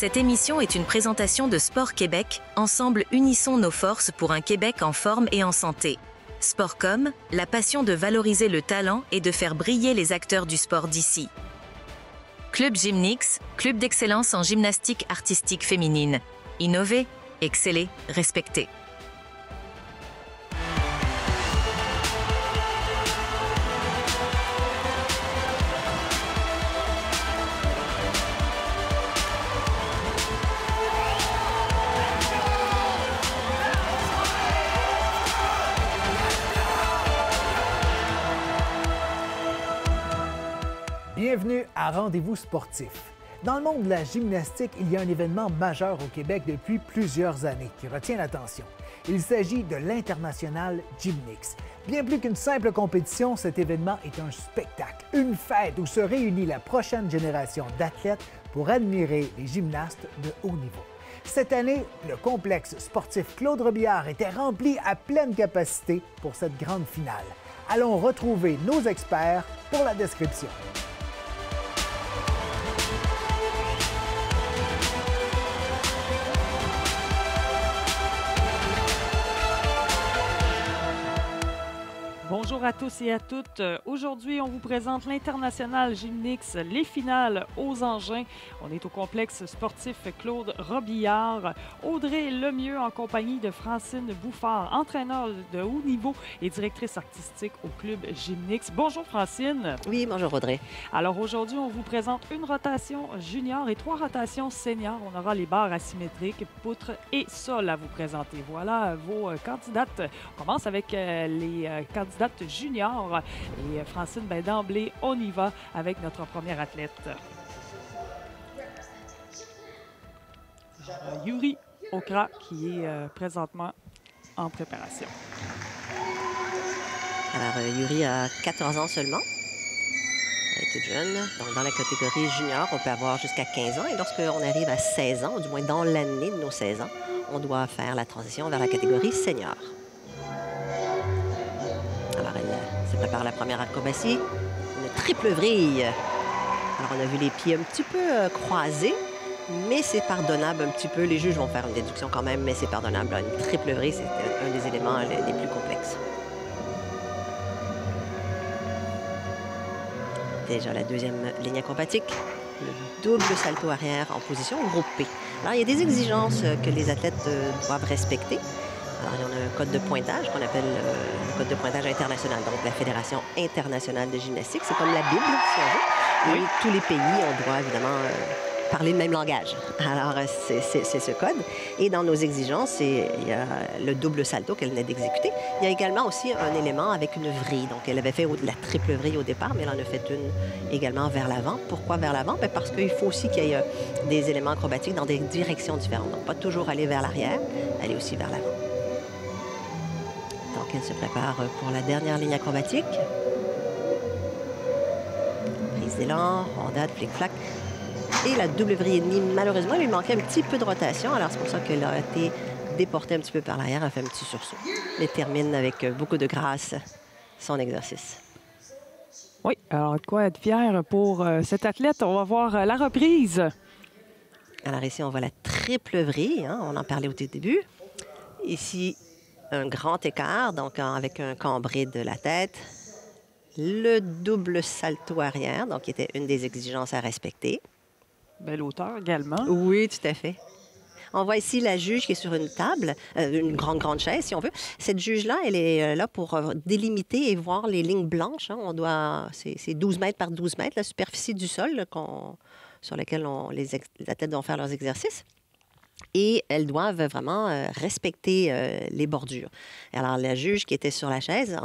Cette émission est une présentation de Sport Québec. Ensemble, unissons nos forces pour un Québec en forme et en santé. Sportcom, la passion de valoriser le talent et de faire briller les acteurs du sport d'ici. Club Gymnix, club d'excellence en gymnastique artistique féminine. Innover, exceller, respecter. Bienvenue à Rendez-vous sportif. Dans le monde de la gymnastique, il y a un événement majeur au Québec depuis plusieurs années qui retient l'attention. Il s'agit de l'International Gymnix. Bien plus qu'une simple compétition, cet événement est un spectacle, une fête où se réunit la prochaine génération d'athlètes pour admirer les gymnastes de haut niveau. Cette année, le complexe sportif Claude Robillard était rempli à pleine capacité pour cette grande finale. Allons retrouver nos experts pour la description. Bonjour à tous et à toutes. Aujourd'hui, on vous présente l'International Gymnix, les finales aux engins. On est au complexe sportif Claude Robillard. Audrey Lemieux en compagnie de Francine Bouffard, entraîneur de haut niveau et directrice artistique au club Gymnix. Bonjour Francine. Oui, bonjour Audrey. Alors aujourd'hui, on vous présente une rotation junior et 3 rotations seniors. On aura les barres asymétriques, poutres et sol à vous présenter. Voilà vos candidates. On commence avec les candidates junior. Et Francine, ben, d'emblée, on y va avec notre première athlète. Yuri Okra, qui est présentement en préparation. Alors, Yuri a 14 ans seulement. Elle est toute jeune. Donc, dans la catégorie junior, on peut avoir jusqu'à 15 ans. Et lorsqu'on arrive à 16 ans, ou du moins dans l'année de nos 16 ans, on doit faire la transition vers la catégorie senior. Alors, elle se prépare la première acrobatie, une triple vrille. Alors, on a vu les pieds un petit peu croisés, mais c'est pardonnable un petit peu. Les juges vont faire une déduction quand même, mais c'est pardonnable. Une triple vrille, c'est un des éléments les plus complexes. Déjà la deuxième ligne acrobatique, le double salto arrière en position groupée. Alors, il y a des exigences que les athlètes doivent respecter. Alors, il y en a un code de pointage qu'on appelle le code de pointage international, donc la Fédération internationale de gymnastique. C'est comme la Bible, si on veut. Et tous les pays, on doit évidemment parler le même langage. Alors, c'est ce code. Et dans nos exigences, il y a le double salto qu'elle venait d'exécuter. Il y a également aussi un élément avec une vrille. Donc, elle avait fait la triple vrille au départ, mais elle en a fait une également vers l'avant. Pourquoi vers l'avant? Bien, parce qu'il faut aussi qu'il y ait des éléments acrobatiques dans des directions différentes. Donc, pas toujours aller vers l'arrière, aller aussi vers l'avant. Donc, elle se prépare pour la dernière ligne acrobatique. Prise d'élan, rondade, flic-flac. Et la double vrille et demie, malheureusement, il lui manquait un petit peu de rotation. Alors, c'est pour ça qu'elle a été déportée un petit peu par l'arrière. Elle fait un petit sursaut. Elle termine avec beaucoup de grâce son exercice. Oui, alors de quoi être fier pour cette athlète. On va voir la reprise. Alors, ici, on voit la triple vrille. Hein, on en parlait au début. Ici, un grand écart, donc avec un cambré de la tête. Le double salto arrière, donc qui était une des exigences à respecter. Belle hauteur également. Oui, tout à fait. On voit ici la juge qui est sur une table, une grande chaise, si on veut. Cette juge-là, elle est là pour délimiter et voir les lignes blanches. Hein. C'est 12 mètres par 12 mètres, la superficie du sol là, sur laquelle les athlètes vont faire leurs exercices. Et elles doivent vraiment respecter les bordures. Alors, la juge qui était sur la chaise,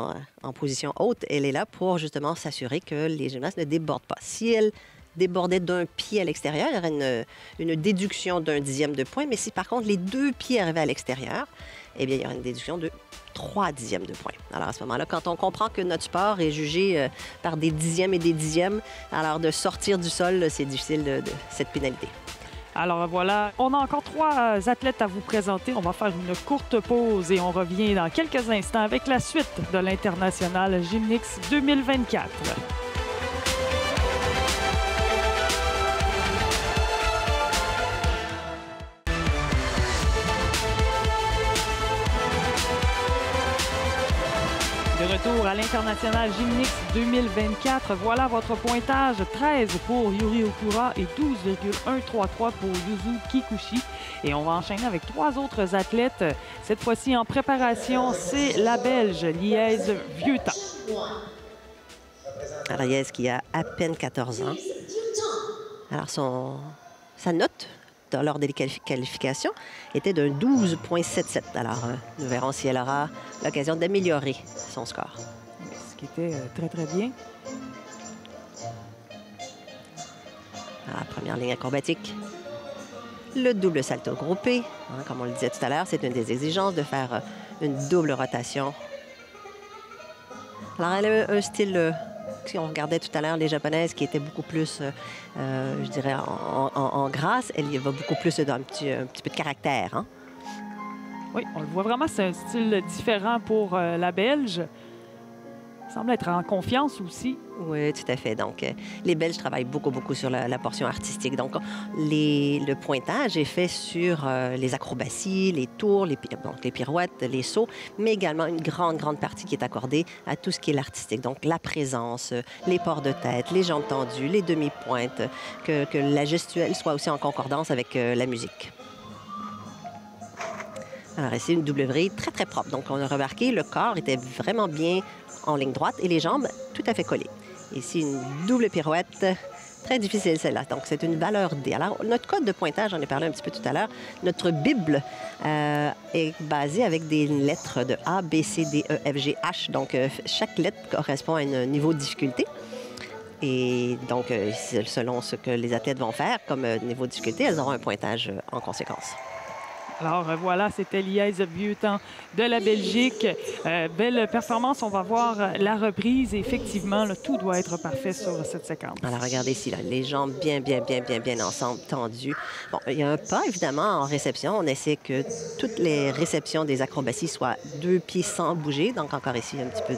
en position haute, elle est là pour justement s'assurer que les gymnastes ne débordent pas. Si elle débordait d'un pied à l'extérieur, il y aurait une déduction d'1 dixième de point. Mais si, par contre, les 2 pieds arrivaient à l'extérieur, eh bien, il y aurait une déduction de 3 dixièmes de point. Alors, à ce moment-là, quand on comprend que notre sport est jugé par des dixièmes et des dixièmes, alors de sortir du sol, c'est difficile de cette pénalité. Alors voilà, on a encore 3 athlètes à vous présenter. On va faire une courte pause et on revient dans quelques instants avec la suite de l'International Gymnix 2024. retour à l'International Gymnix 2024. Voilà votre pointage, 13 pour Yuri Okura et 12,133 pour Yuzu Kikuchi. Et on va enchaîner avec 3 autres athlètes. Cette fois-ci en préparation, c'est la Belge Lièse Vieuxtemps. Alors, Lièse qui a à peine 14 ans. Alors, sa note lors des qualifications était d'un 12,77. Alors, nous verrons si elle aura l'occasion d'améliorer son score. Ce qui était très, très bien. Alors, première ligne acrobatique. Le double salto groupé. Hein, comme on le disait tout à l'heure, c'est une des exigences de faire une double rotation. Alors, elle a un style... si on regardait tout à l'heure les Japonaises qui étaient beaucoup plus, je dirais, en grâce, elle y va beaucoup plus dans un petit peu de caractère. Hein? Oui, on le voit vraiment, c'est un style différent pour la Belge. Elle semble être en confiance aussi. Oui, tout à fait. Donc, les Belges travaillent beaucoup sur la portion artistique. Donc, le pointage est fait sur les acrobaties, les tours, les pirouettes, les sauts, mais également une grande partie qui est accordée à tout ce qui est l'artistique. Donc, la présence, les ports de tête, les jambes tendues, les demi-pointes, que la gestuelle soit aussi en concordance avec la musique. Alors, ici, une double vrille très propre. Donc, on a remarqué, le corps était vraiment bien en ligne droite et les jambes tout à fait collées. Ici, une double pirouette, très difficile celle-là. Donc, c'est une valeur D. Alors, notre code de pointage, j'en ai parlé un petit peu tout à l'heure, notre Bible est basée avec des lettres de A, B, C, D, E, F, G, H. Donc, chaque lettre correspond à un niveau de difficulté. Et donc, selon ce que les athlètes vont faire comme niveau de difficulté, elles auront un pointage en conséquence. Alors voilà, c'était Lièse Vieuxtemps de la Belgique. Belle performance. On va voir la reprise. Et effectivement, là, tout doit être parfait sur cette séquence. Alors regardez ici, là, les jambes bien ensemble, tendues. Bon, il y a un pas, évidemment, en réception. On essaie que toutes les réceptions des acrobaties soient 2 pieds sans bouger. Donc encore ici, un petit peu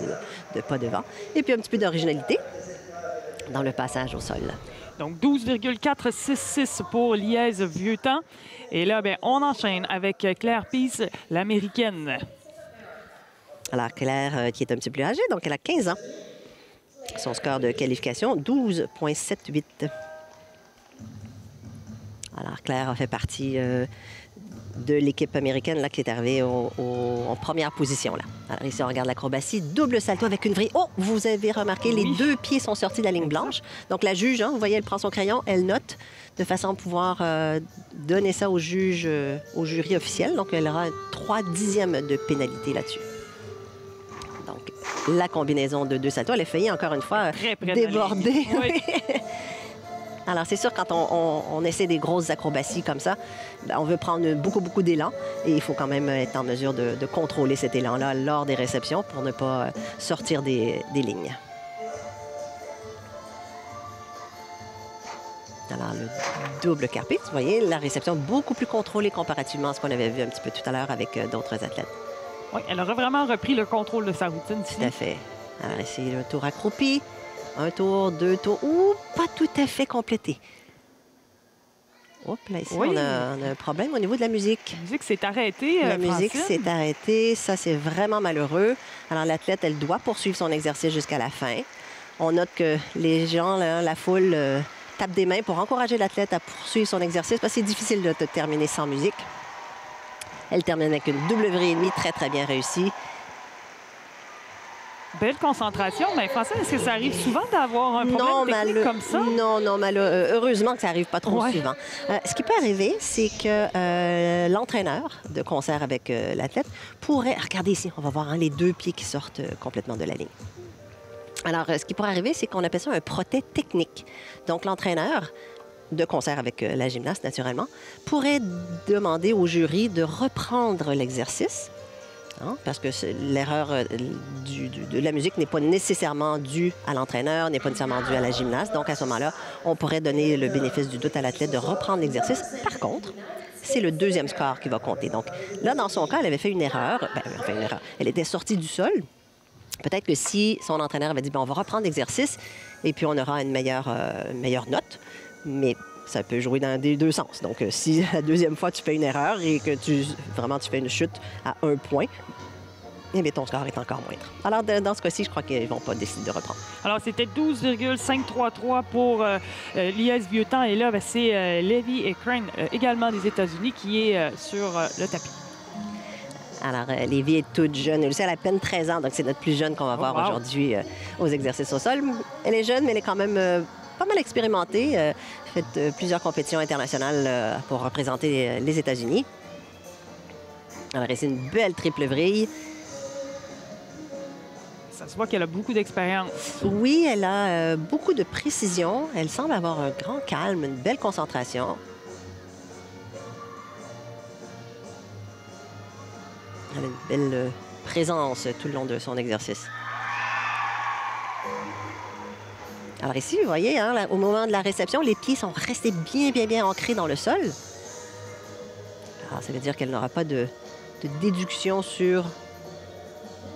de pas devant. Et puis un petit peu d'originalité dans le passage au sol. Donc 12,466 pour Lièse Vieuxtemps. Et là, bien, on enchaîne avec Claire Peace, l'Américaine. Alors Claire, qui est un petit peu plus âgée, donc elle a 15 ans. Son score de qualification, 12,78. Alors Claire a fait partie de l'équipe américaine là, qui est arrivée en première position. Là. Alors ici, on regarde l'acrobatie. Double salto avec une vrille. Oh, vous avez remarqué, les 2 pieds sont sortis de la ligne blanche. Donc la juge, hein, vous voyez, elle prend son crayon, elle note de façon à pouvoir donner ça au juge, au jury officiel. Donc elle aura 3/10 de pénalité là-dessus. Donc la combinaison de 2 saltos, elle a failli encore une fois déborder. Oui. Alors, c'est sûr, quand on essaie des grosses acrobaties comme ça, on veut prendre beaucoup d'élan et il faut quand même être en mesure de contrôler cet élan-là lors des réceptions pour ne pas sortir des lignes. Alors, le double carpé, vous voyez, la réception beaucoup plus contrôlée comparativement à ce qu'on avait vu un petit peu tout à l'heure avec d'autres athlètes. Oui, elle aura vraiment repris le contrôle de sa routine. Tout à fait. Alors, ici, le tour accroupi. 1 tour, 2 tours, ou pas tout à fait complété. Hop, là, ici, oui. on a un problème au niveau de la musique. La musique s'est arrêtée, La musique Francine. s'est arrêtée. Ça, c'est vraiment malheureux. Alors, l'athlète, elle doit poursuivre son exercice jusqu'à la fin. On note que les gens, là, la foule, tapent des mains pour encourager l'athlète à poursuivre son exercice parce que c'est difficile de terminer sans musique. Elle termine avec une double vrille et demie très bien réussie. Belle concentration, mais Francine, est-ce que ça arrive souvent d'avoir un problème technique comme ça? Non, heureusement que ça n'arrive pas trop souvent. Ce qui peut arriver, c'est que l'entraîneur de concert avec l'athlète pourrait... Regardez ici, on va voir les 2 pieds qui sortent complètement de la ligne. Alors, ce qui pourrait arriver, c'est qu'on appelle ça un protège technique. Donc, l'entraîneur de concert avec la gymnaste, naturellement, pourrait demander au jury de reprendre l'exercice. Hein, parce que l'erreur de la musique n'est pas nécessairement due à l'entraîneur, n'est pas nécessairement due à la gymnaste. Donc, à ce moment-là, on pourrait donner le bénéfice du doute à l'athlète de reprendre l'exercice. Par contre, c'est le 2e score qui va compter. Donc, là, dans son cas, elle avait fait une erreur. Elle était sortie du sol. Peut-être que si son entraîneur avait dit, on va reprendre l'exercice et puis on aura une meilleure note, mais ça peut jouer dans les 2 sens. Donc, si la 2e fois, tu fais une erreur et que tu fais une chute à 1 point, eh bien, ton score est encore moindre. Alors, dans ce cas-ci, je crois qu'ils ne vont pas décider de reprendre. Alors, c'était 12,533 pour l'IS Vieux-Temps. Et là, c'est Levy et Crane, également des États-Unis, qui est sur le tapis. Alors, Lévi est toute jeune. Elle a à peine 13 ans, donc c'est notre plus jeune qu'on va voir aujourd'hui aux exercices au sol. Elle est jeune, mais elle est quand même pas mal expérimentée. Elle a fait plusieurs compétitions internationales pour représenter les États-Unis. Alors, c'est une belle triple vrille. Ça se voit qu'elle a beaucoup d'expérience. Oui, elle a beaucoup de précision. Elle semble avoir un grand calme, une belle concentration. Elle a une belle présence tout le long de son exercice. Alors ici, vous voyez, hein, là, au moment de la réception, les pieds sont restés bien ancrés dans le sol. Alors, ça veut dire qu'elle n'aura pas de déduction sur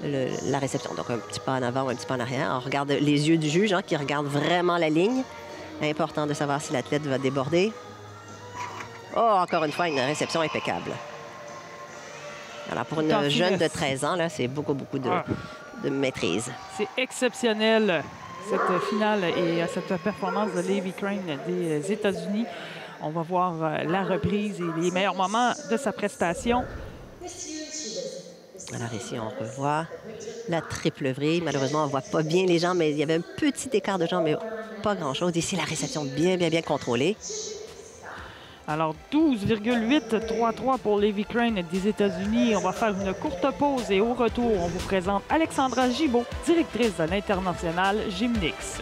la réception. Donc, un petit pas en avant ou un petit pas en arrière. On regarde les yeux du juge qui regarde vraiment la ligne. Important de savoir si l'athlète va déborder. Oh, encore une fois, une réception impeccable. Alors, pour une jeune de 13 ans, c'est beaucoup de maîtrise. C'est exceptionnel, cette finale et cette performance de Levy Crane des États-Unis. On va voir la reprise et les meilleurs moments de sa prestation. Alors ici, on revoit la triple vrille. Malheureusement, on ne voit pas bien les jambes, mais il y avait un petit écart de jambes, mais pas grand-chose. Ici, la réception bien contrôlée. Alors, 12,833 pour Levy Crane des États-Unis. On va faire une courte pause et au retour, on vous présente Alexandra Gibault, directrice de l'International Gymnix.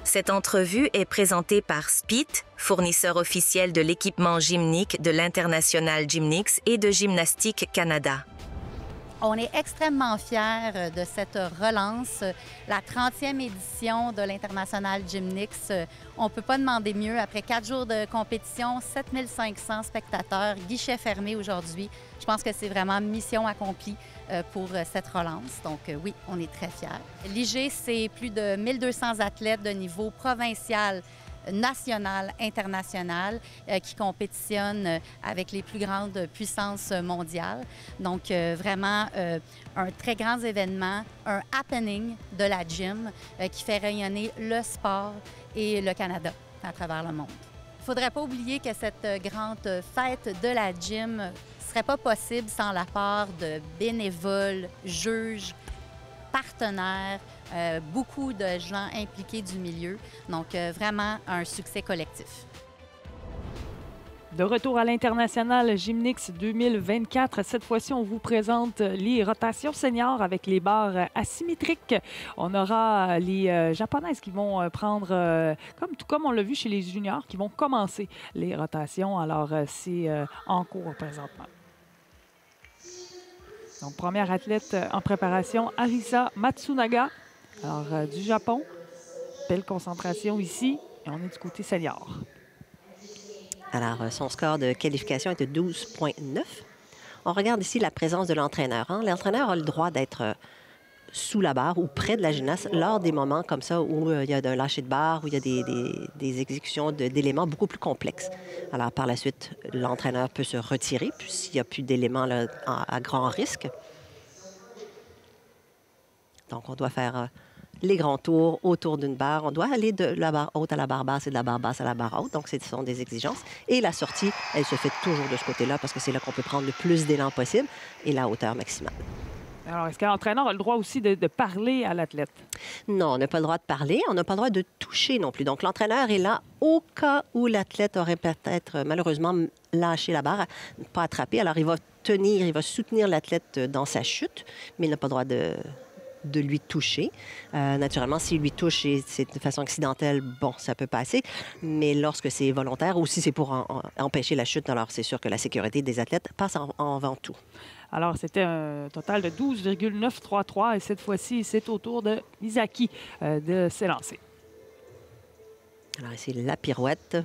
Cette entrevue est présentée par SPIT, fournisseur officiel de l'équipement gymnique de l'International Gymnix et de Gymnastique Canada. On est extrêmement fiers de cette relance, la 30e édition de l'International Gymnix. On ne peut pas demander mieux. Après 4 jours de compétition, 7500 spectateurs, guichet fermé aujourd'hui. Je pense que c'est vraiment mission accomplie pour cette relance. Donc oui, on est très fiers. L'IG, c'est plus de 1200 athlètes de niveau provincial, national, international, qui compétitionnent avec les plus grandes puissances mondiales. Donc, vraiment, un très grand événement, un happening de la gym qui fait rayonner le sport et le Canada à travers le monde. Il ne faudrait pas oublier que cette grande fête de la gym ne serait pas possible sans la part de bénévoles, juges, partenaires, beaucoup de gens impliqués du milieu. Donc, vraiment un succès collectif. De retour à l'International Gymnix 2024. Cette fois-ci, on vous présente les rotations seniors avec les barres asymétriques. On aura les Japonaises qui vont prendre, tout comme on l'a vu chez les juniors, qui vont commencer les rotations. Alors, c'est en cours présentement. Donc, première athlète en préparation, Arisa Matsunaga, alors du Japon. Belle concentration ici. Et on est du côté senior. Alors, son score de qualification est de 12,9. On regarde ici la présence de l'entraîneur. L'entraîneur a le droit d'être sous la barre ou près de la gymnaste lors des moments comme ça où il y a un lâcher de barre, où il y a des exécutions d'éléments beaucoup plus complexes. Alors, par la suite, l'entraîneur peut se retirer puis s'il n'y a plus d'éléments à grand risque. Donc, on doit faire les grands tours autour d'une barre. On doit aller de la barre haute à la barre basse et de la barre basse à la barre haute. Donc, ce sont des exigences. Et la sortie, elle se fait toujours de ce côté-là parce que c'est là qu'on peut prendre le plus d'élan possible et la hauteur maximale. Alors, est-ce que l'entraîneur a le droit aussi de parler à l'athlète? Non, on n'a pas le droit de parler. On n'a pas le droit de toucher non plus. Donc, l'entraîneur est là au cas où l'athlète aurait peut-être malheureusement lâché la barre, pas attrapé. Alors, il va tenir, il va soutenir l'athlète dans sa chute, mais il n'a pas le droit de lui toucher. Naturellement, s'il lui touche et c'est de façon accidentelle, bon, ça peut passer. Mais lorsque c'est volontaire ou si c'est pour empêcher la chute, alors c'est sûr que la sécurité des athlètes passe avant tout. Alors, c'était un total de 12,933 et cette fois-ci, c'est au tour de Misaki de s'élancer. Alors ici, la pirouette.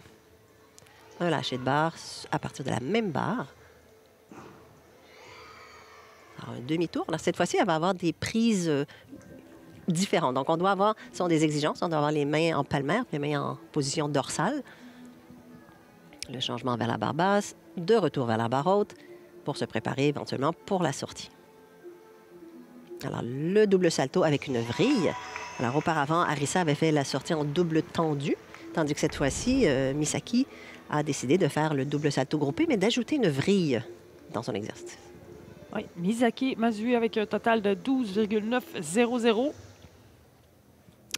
Un lâcher de barre à partir de la même barre. Alors, un demi-tour. Alors, cette fois-ci, elle va avoir des prises différentes. Donc, on doit avoir, ce sont des exigences, on doit avoir les mains en palmaire, les mains en position dorsale. Le changement vers la barre basse, de retour vers la barre haute pour se préparer éventuellement pour la sortie. Alors, le double salto avec une vrille. Alors, auparavant, Arisa avait fait la sortie en double tendu, tandis que cette fois-ci, Misaki a décidé de faire le double salto groupé, mais d'ajouter une vrille dans son exercice. Oui, Misaki Mazui avec un total de 12,900.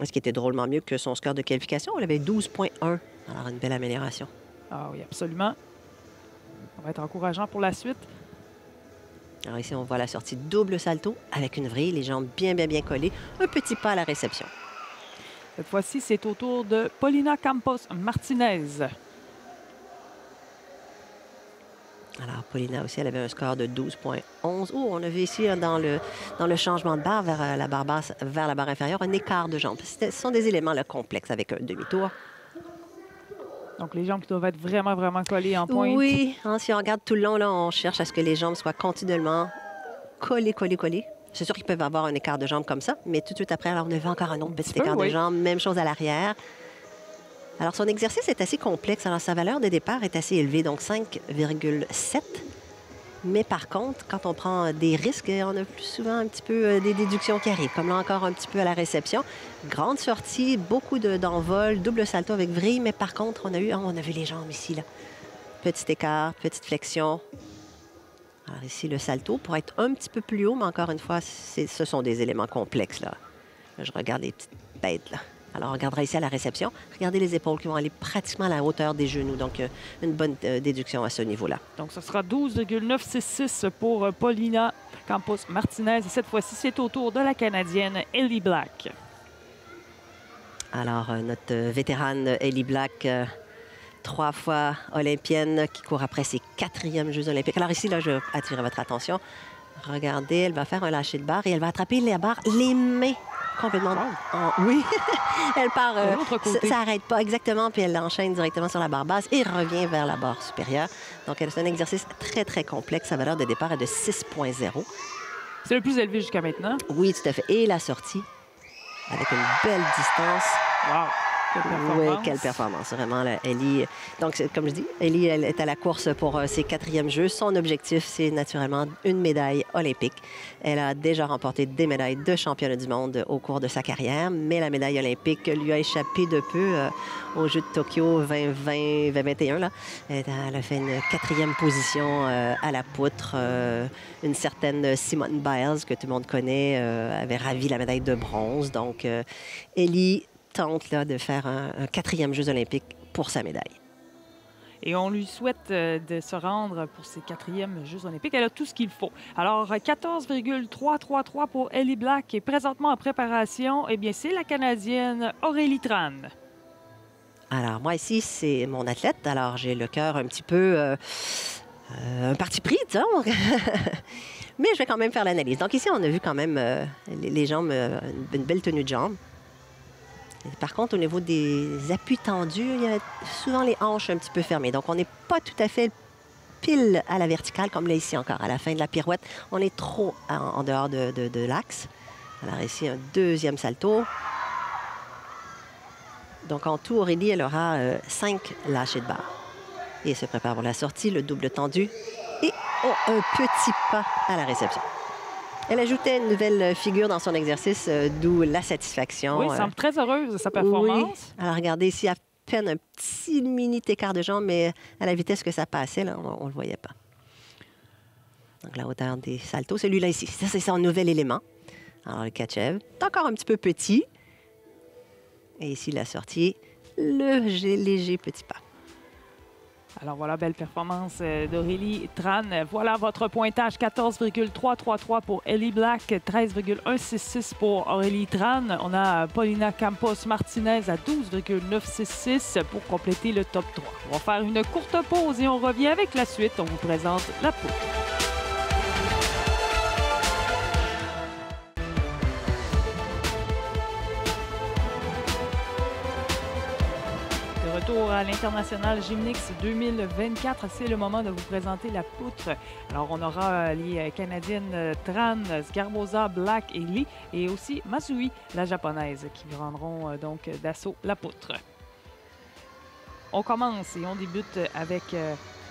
Ce qui était drôlement mieux que son score de qualification. Elle avait 12,1. Alors, une belle amélioration. Ah oui, absolument. Ça va être encourageant pour la suite. Alors ici, on voit la sortie double salto avec une vrille, les jambes bien collées. Un petit pas à la réception. Cette fois-ci, c'est au tour de Paulina Campos Martinez. Alors, Paulina aussi, elle avait un score de 12,11. Oh, on a vu ici, dans le changement de barre vers la barre basse, vers la barre inférieure, un écart de jambes. Ce sont des éléments là, complexes avec un demi-tour. Donc, les jambes qui doivent être vraiment collées en pointe. Oui, hein, si on regarde tout le long, là, on cherche à ce que les jambes soient continuellement collées. C'est sûr qu'ils peuvent avoir un écart de jambes comme ça, mais tout de suite après, alors, on a vu encore un autre petit écart de jambes. Même chose à l'arrière. Alors, son exercice est assez complexe. Alors, sa valeur de départ est assez élevée, donc 5,7. Mais par contre, quand on prend des risques, on a plus souvent un petit peu des déductions qui arrivent, comme là encore un petit peu à la réception. Grande sortie, beaucoup d'envol, double salto avec vrille, mais par contre, on a vu les jambes ici, là. Petit écart, petite flexion. Alors ici, le salto pour être un petit peu plus haut, mais encore une fois, ce sont des éléments complexes, là. Là, je regarde les petites têtes, là. Alors, on regardera ici à la réception. Regardez les épaules qui vont aller pratiquement à la hauteur des genoux. Donc, une bonne déduction à ce niveau-là. Donc, ce sera 12,966 pour Paulina Campos Martinez. Et cette fois-ci, c'est au tour de la Canadienne Ellie Black. Alors, notre vétérane Ellie Black, 3 fois olympienne, qui court après ses 4e Jeux olympiques. Alors ici, là, je vais attirer votre attention. Regardez, elle va faire un lâcher de barre et elle va attraper la barre, les mains complètement. Oui, elle part. Ça n'arrête pas exactement, puis elle l'enchaîne directement sur la barre basse et revient vers la barre supérieure. Donc, c'est un exercice très complexe. Sa valeur de départ est de 6,0. C'est le plus élevé jusqu'à maintenant. Oui, tout à fait. Et la sortie, avec une belle distance. Wow! Quelle performance. Oui, quelle performance, vraiment. Là, Ellie, donc, comme je dis, Ellie, elle est à la course pour ses 4e Jeux. Son objectif, c'est naturellement une médaille olympique. Elle a déjà remporté des médailles de championne du monde au cours de sa carrière, mais la médaille olympique lui a échappé de peu aux Jeux de Tokyo 2021. Là. Elle a fait une 4e position à la poutre. Une certaine Simone Biles, que tout le monde connaît, avait ravi la médaille de bronze. Donc, Ellie tente là, de faire un 4e Jeux olympiques pour sa médaille. Et on lui souhaite de se rendre pour ses 4e Jeux olympiques. Elle a tout ce qu'il faut. Alors, 14,333 pour Ellie Black. Et présentement en préparation, eh bien, c'est la Canadienne Aurélie Tran. Alors, moi, ici, c'est mon athlète. Alors, j'ai le cœur un petit peu... un parti pris, donc. Mais je vais quand même faire l'analyse. Donc, ici, on a vu quand même les jambes, une belle tenue de jambes. Par contre, au niveau des appuis tendus, il y a souvent les hanches un petit peu fermées. Donc, on n'est pas tout à fait pile à la verticale, comme là ici encore. À la fin de la pirouette, on est trop en dehors de l'axe. Alors ici, un 2e salto. Donc, en tout, Aurélie, elle aura 5 lâchers de barre. Et elle se prépare pour la sortie, le double tendu. Et un petit pas à la réception. Elle ajoutait une nouvelle figure dans son exercice, d'où la satisfaction. Oui, elle semble très heureuse de sa performance. Oui. Alors, regardez ici, à peine un petit mini écart de jambe, mais à la vitesse que ça passait, là, on ne le voyait pas. Donc, la hauteur des saltos, celui-là ici, ça, c'est son nouvel élément. Alors, le Kachev est encore un petit peu petit. Et ici, la sortie, le léger petit pas. Alors voilà, belle performance d'Aurélie Tran. Voilà votre pointage, 14,333 pour Ellie Black, 13,166 pour Aurélie Tran. On a Paulina Campos Martinez à 12,966 pour compléter le top 3. On va faire une courte pause et on revient avec la suite. On vous présente la poutre. retour à l'International Gymnix 2024. C'est le moment de vous présenter la poutre. Alors, on aura les Canadiennes Tran, Zgarboza, Black et Lee, et aussi Masui, la japonaise, qui prendront donc d'assaut la poutre. On commence et on débute avec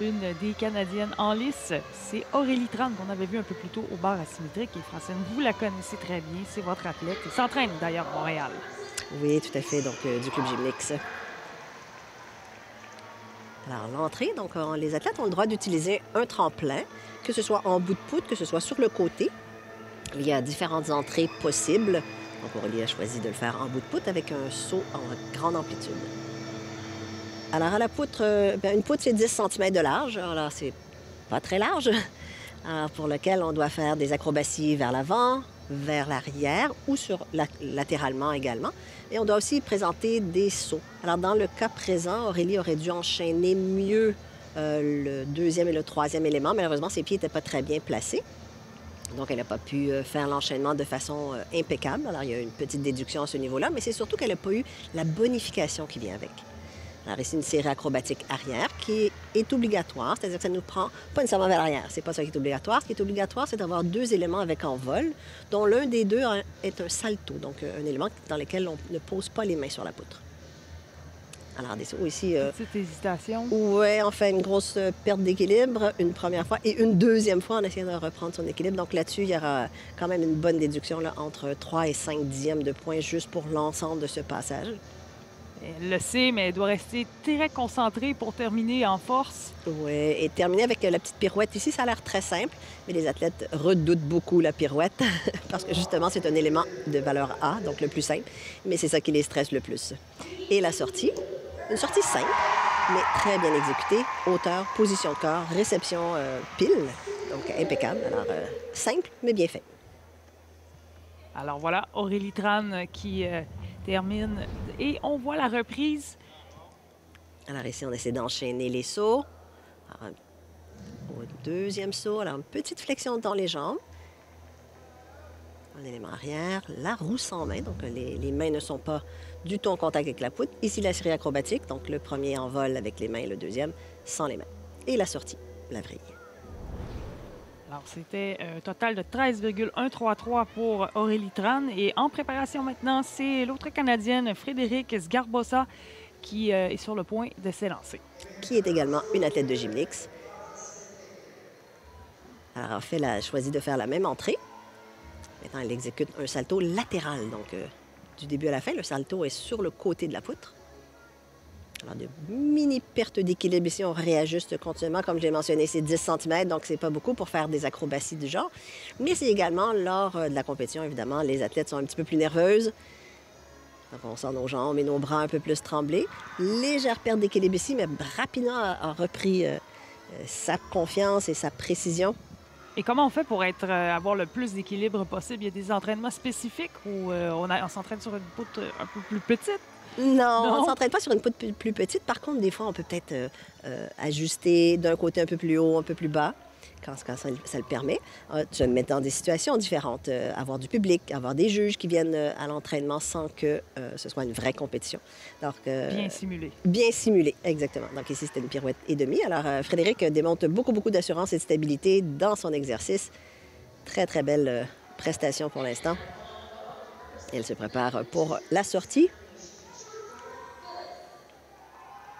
une des Canadiennes en lice. C'est Aurélie Tran qu'on avait vu un peu plus tôt au bar asymétrique. Et Francine, vous la connaissez très bien, c'est votre athlète. Elle s'entraîne d'ailleurs à Montréal. Oui, tout à fait, donc du Club Gymnix. Alors, l'entrée, donc les athlètes ont le droit d'utiliser un tremplin, que ce soit en bout de poutre, que ce soit sur le côté. Il y a différentes entrées possibles. Donc, Aurélie a choisi de le faire en bout de poutre avec un saut en grande amplitude. Alors, à la poutre, une poutre, c'est 10 cm de large. Alors, c'est pas très large. Alors, pour lequel on doit faire des acrobaties vers l'avant, vers l'arrière ou latéralement également. Et on doit aussi présenter des sauts. Alors, dans le cas présent, Aurélie aurait dû enchaîner mieux le deuxième et le troisième élément. Malheureusement, ses pieds n'étaient pas très bien placés. Donc, elle n'a pas pu faire l'enchaînement de façon impeccable. Alors, il y a une petite déduction à ce niveau-là, mais c'est surtout qu'elle n'a pas eu la bonification qui vient avec. Alors ici, une série acrobatique arrière qui est obligatoire, c'est-à-dire que ça nous prend pas nécessairement vers l'arrière. C'est pas ça qui est obligatoire. Ce qui est obligatoire, c'est d'avoir deux éléments avec envol, dont l'un des deux est un salto, donc un élément dans lequel on ne pose pas les mains sur la poutre. Alors des sauts ici... Petite hésitation. Oui, on fait une grosse perte d'équilibre une première fois et une deuxième fois en essayant de reprendre son équilibre. Donc là-dessus, il y aura quand même une bonne déduction là, entre 3 et 5 dixièmes de points juste pour l'ensemble de ce passage. Elle le sait, mais elle doit rester très concentrée pour terminer en force. Oui, et terminer avec la petite pirouette ici, ça a l'air très simple, mais les athlètes redoutent beaucoup la pirouette parce que justement, c'est un élément de valeur A, donc le plus simple, mais c'est ça qui les stresse le plus. Et la sortie, une sortie simple, mais très bien exécutée, hauteur, position de corps, réception pile, donc impeccable. Alors, simple, mais bien fait. Alors voilà, Aurélie Tran qui termine et on voit la reprise. Alors ici, on essaie d'enchaîner les sauts. Alors, au deuxième saut, alors une petite flexion dans les jambes. Un élément arrière, la roue sans main, donc les mains ne sont pas du tout en contact avec la poutre. Ici, la série acrobatique, donc le premier en vol avec les mains, le deuxième sans les mains. Et la sortie, la vrille. Alors, c'était un total de 13,133 pour Aurélie Tran. Et en préparation maintenant, c'est l'autre Canadienne, Frédéric Zgarboza, qui est sur le point de s'élancer. Qui est également une athlète de Gymnix. Alors, en fait, elle a choisi de faire la même entrée. Maintenant, elle exécute un salto latéral. Donc, du début à la fin, le salto est sur le côté de la poutre. Alors, de mini pertes d'équilibre ici, on réajuste continuellement. Comme je l'ai mentionné, c'est 10 cm, donc c'est pas beaucoup pour faire des acrobaties du genre. Mais c'est également, lors de la compétition, évidemment, les athlètes sont un petit peu plus nerveuses. Donc, on sent nos jambes et nos bras un peu plus trembler. Légère perte d'équilibre ici, mais rapidement a repris sa confiance et sa précision. Et comment on fait pour avoir le plus d'équilibre possible? Il y a des entraînements spécifiques où on s'entraîne sur une poutre un peu plus petite? Non, on ne s'entraîne pas sur une poutre plus petite. Par contre, des fois, on peut peut-être ajuster d'un côté un peu plus haut, un peu plus bas, quand ça le permet. Se mettre dans des situations différentes, avoir du public, avoir des juges qui viennent à l'entraînement sans que ce soit une vraie compétition. Donc, bien simulé. Bien simulé, exactement. Donc ici, c'était une pirouette et demie. Alors, Frédéric démontre beaucoup d'assurance et de stabilité dans son exercice. Très, très belle prestation pour l'instant. Elle se prépare pour la sortie.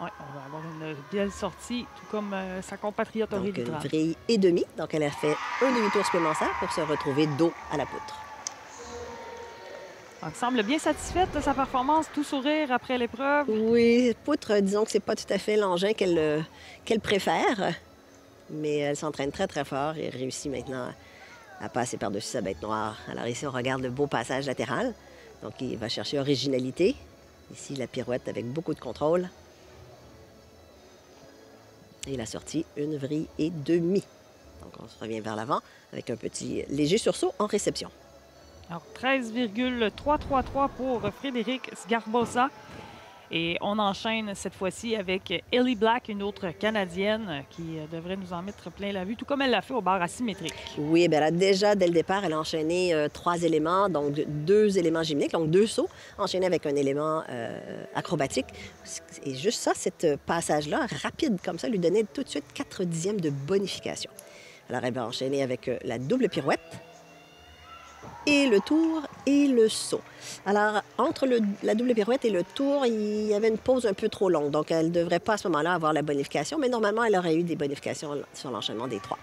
Oui, on va avoir une belle sortie, tout comme sa compatriote Aurélie Tran. Donc, une vrille et demie. Donc, elle a fait un demi-tour supplémentaire pour se retrouver dos à la poutre. Elle semble bien satisfaite de sa performance, tout sourire après l'épreuve. Oui, poutre, disons que c'est pas tout à fait l'engin qu'elle préfère, mais elle s'entraîne très, très fort et réussit maintenant à passer par-dessus sa bête noire. Alors ici, on regarde le beau passage latéral. Donc, il va chercher originalité. Ici, la pirouette avec beaucoup de contrôle. Et la sortie, une vrille et demie. Donc, on se revient vers l'avant avec un petit léger sursaut en réception. Alors, 13,333 pour Frédéric Zgarboza. Et on enchaîne cette fois-ci avec Ellie Black, une autre Canadienne qui devrait nous en mettre plein la vue, tout comme elle l'a fait au bar asymétrique. Oui, bien là, déjà, dès le départ, elle a enchaîné 3 éléments, donc 2 éléments gymniques, donc 2 sauts, enchaînés avec un élément acrobatique. Et juste ça, ce passage-là, rapide comme ça, lui donnait tout de suite 4 dixièmes de bonification. Alors, elle va enchaîner avec la double pirouette, et le tour et le saut. Alors, entre la double pirouette et le tour, il y avait une pause un peu trop longue. Donc, elle ne devrait pas à ce moment-là avoir la bonification, mais normalement, elle aurait eu des bonifications sur l'enchaînement des 3.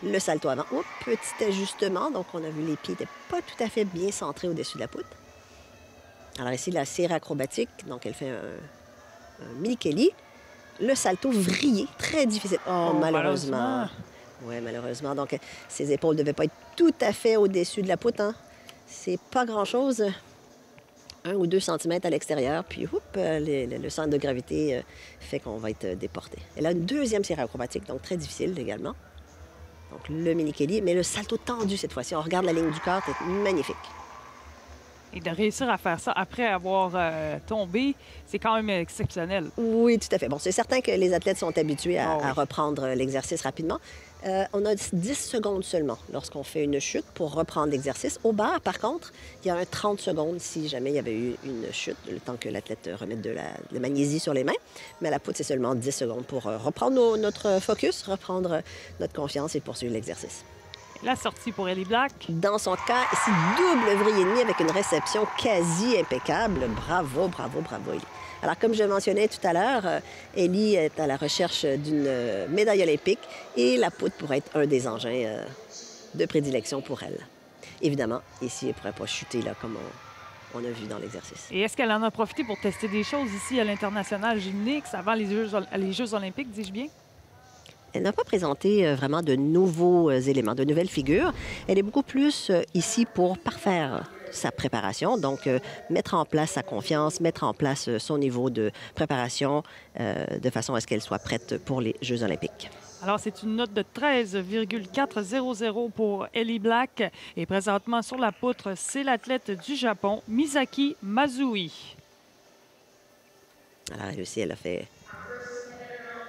Le salto avant. Oups, petit ajustement. Donc, on a vu les pieds n'étaient pas tout à fait bien centrés au-dessus de la poutre. Alors, ici, la serre acrobatique. Donc, elle fait un mini Kelly. Le salto vrillé, très difficile. Oh, malheureusement. Oui, malheureusement. Donc, ses épaules ne devaient pas être tout à fait au-dessus de la poutre. Hein. C'est pas grand-chose. 1 ou 2 centimètres à l'extérieur. Puis, le centre de gravité fait qu'on va être déporté. Elle a une deuxième série acrobatique, donc très difficile également. Donc, le mini Kelly, mais le salto tendu cette fois-ci. On regarde la ligne du corps, c'est magnifique. Et de réussir à faire ça après avoir tombé, c'est quand même exceptionnel. Oui, tout à fait. Bon, c'est certain que les athlètes sont habitués à reprendre l'exercice rapidement. On a 10 secondes seulement lorsqu'on fait une chute pour reprendre l'exercice. Au bar, par contre, il y a un 30 secondes si jamais il y avait eu une chute, le temps que l'athlète remette de la magnésie sur les mains. Mais à la poutre, c'est seulement 10 secondes pour reprendre notre focus, reprendre notre confiance et poursuivre l'exercice. La sortie pour Ellie Black. Dans son cas, ici, double vrille et demi avec une réception quasi impeccable. Bravo, bravo, bravo, Ellie. Alors, comme je le mentionnais tout à l'heure, Ellie est à la recherche d'une médaille olympique et la poutre pourrait être un des engins de prédilection pour elle. Évidemment, ici, elle ne pourrait pas chuter là, comme on a vu dans l'exercice. Et est-ce qu'elle en a profité pour tester des choses ici à l'International Gymnique avant les Jeux olympiques, dis-je bien? Elle n'a pas présenté vraiment de nouveaux éléments, de nouvelles figures. Elle est beaucoup plus ici pour parfaire sa préparation, donc mettre en place sa confiance, mettre en place son niveau de préparation de façon à ce qu'elle soit prête pour les Jeux olympiques. Alors, c'est une note de 13,400 pour Ellie Black. Et présentement, sur la poutre, c'est l'athlète du Japon, Misaki Mazui. Alors, elle aussi, elle a fait